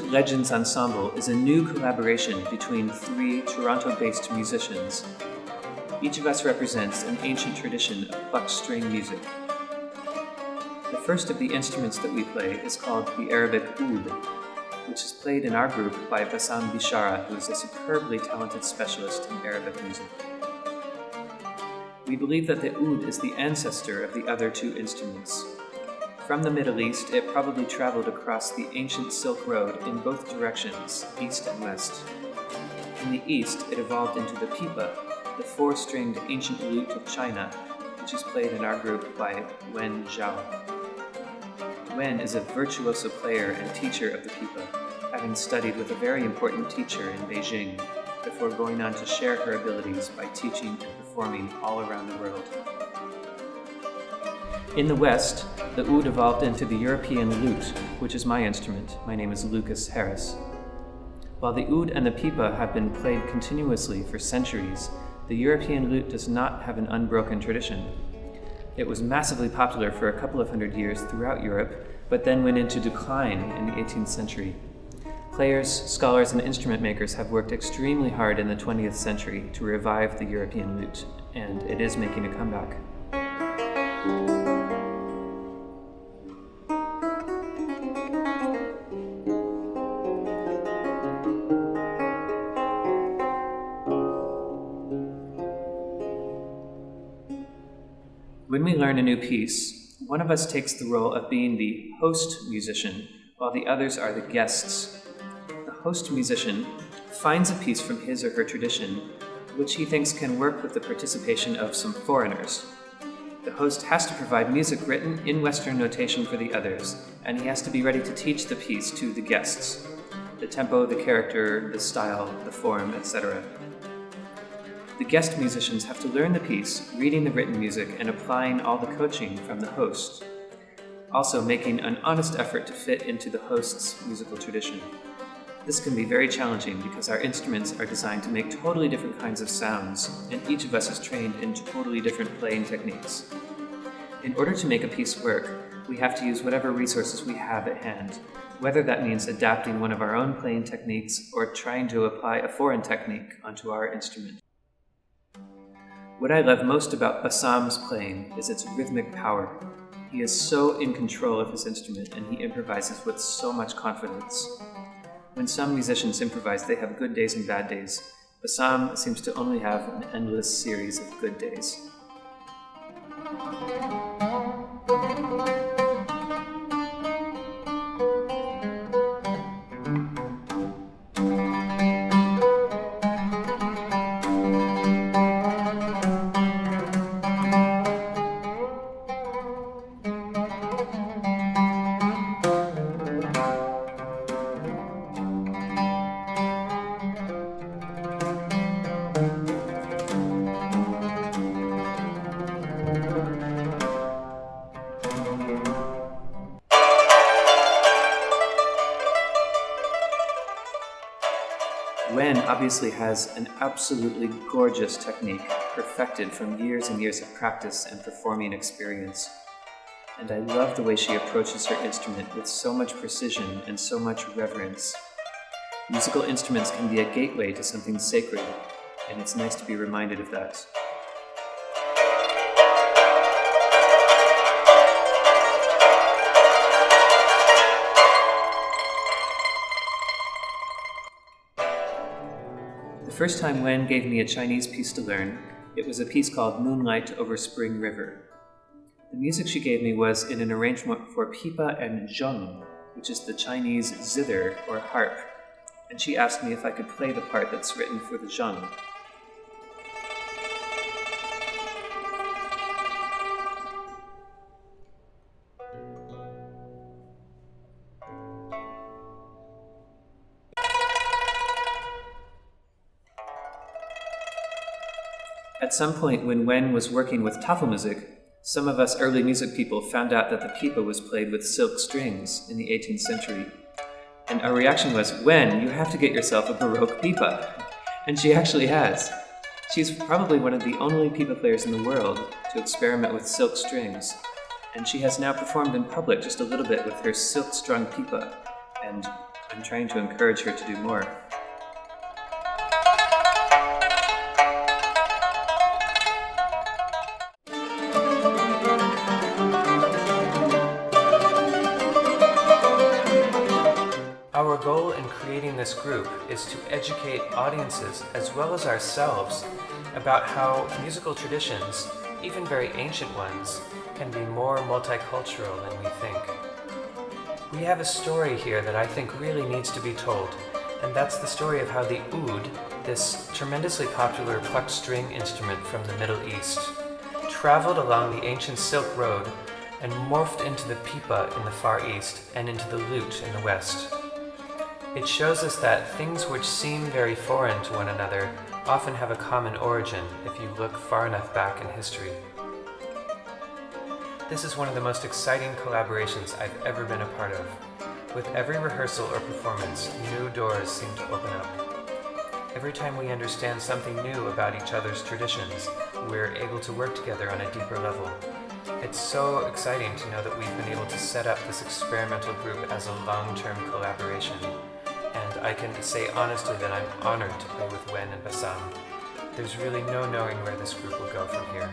Lute Legends Ensemble is a new collaboration between three Toronto-based musicians. Each of us represents an ancient tradition of plucked string music. The first of the instruments that we play is called the Arabic oud, which is played in our group by Bassam Bishara, who is a superbly talented specialist in Arabic music. We believe that the oud is the ancestor of the other two instruments. From the Middle East, it probably traveled across the ancient Silk Road in both directions, east and west. In the east, it evolved into the pipa, the four-stringed ancient lute of China, which is played in our group by Wen Zhao. Wen is a virtuoso player and teacher of the pipa, having studied with a very important teacher in Beijing, before going on to share her abilities by teaching and performing all around the world. In the West, the oud evolved into the European lute, which is my instrument. My name is Lucas Harris. While the oud and the pipa have been played continuously for centuries, the European lute does not have an unbroken tradition. It was massively popular for a couple of hundred years throughout Europe, but then went into decline in the 18th century. Players, scholars, and instrument makers have worked extremely hard in the 20th century to revive the European lute, and it is making a comeback. When we learn a new piece, one of us takes the role of being the host musician, while the others are the guests. The host musician finds a piece from his or her tradition, which he thinks can work with the participation of some foreigners. The host has to provide music written in Western notation for the others, and he has to be ready to teach the piece to the guests. The tempo, the character, the style, the form, etc. The guest musicians have to learn the piece, reading the written music and applying all the coaching from the host, also making an honest effort to fit into the host's musical tradition. This can be very challenging because our instruments are designed to make totally different kinds of sounds, and each of us is trained in totally different playing techniques. In order to make a piece work, we have to use whatever resources we have at hand, whether that means adapting one of our own playing techniques or trying to apply a foreign technique onto our instrument. What I love most about Bassam's playing is its rhythmic power. He is so in control of his instrument, and he improvises with so much confidence. When some musicians improvise, they have good days and bad days. Bassam seems to only have an endless series of good days. Wen obviously has an absolutely gorgeous technique, perfected from years and years of practice and performing experience. And I love the way she approaches her instrument with so much precision and so much reverence. Musical instruments can be a gateway to something sacred, and it's nice to be reminded of that. The first time Wen gave me a Chinese piece to learn, it was a piece called Moonlight Over Spring River. The music she gave me was in an arrangement for Pipa and Lute, which is the Chinese zither or harp, and she asked me if I could play the part that's written for the Lute. At some point when Wen was working with Tafelmusik, some of us early music people found out that the pipa was played with silk strings in the 18th century. And our reaction was, Wen, you have to get yourself a Baroque pipa. And she actually has. She's probably one of the only pipa players in the world to experiment with silk strings. And she has now performed in public just a little bit with her silk-strung pipa. And I'm trying to encourage her to do more. Our goal in creating this group is to educate audiences as well as ourselves about how musical traditions, even very ancient ones, can be more multicultural than we think. We have a story here that I think really needs to be told, and that's the story of how the oud, this tremendously popular plucked string instrument from the Middle East, traveled along the ancient Silk Road and morphed into the pipa in the Far East and into the lute in the West. It shows us that things which seem very foreign to one another often have a common origin if you look far enough back in history. This is one of the most exciting collaborations I've ever been a part of. With every rehearsal or performance, new doors seem to open up. Every time we understand something new about each other's traditions, we're able to work together on a deeper level. It's so exciting to know that we've been able to set up this experimental group as a long-term collaboration. And I can say honestly that I'm honored to play with Wen and Bassam. There's really no knowing where this group will go from here.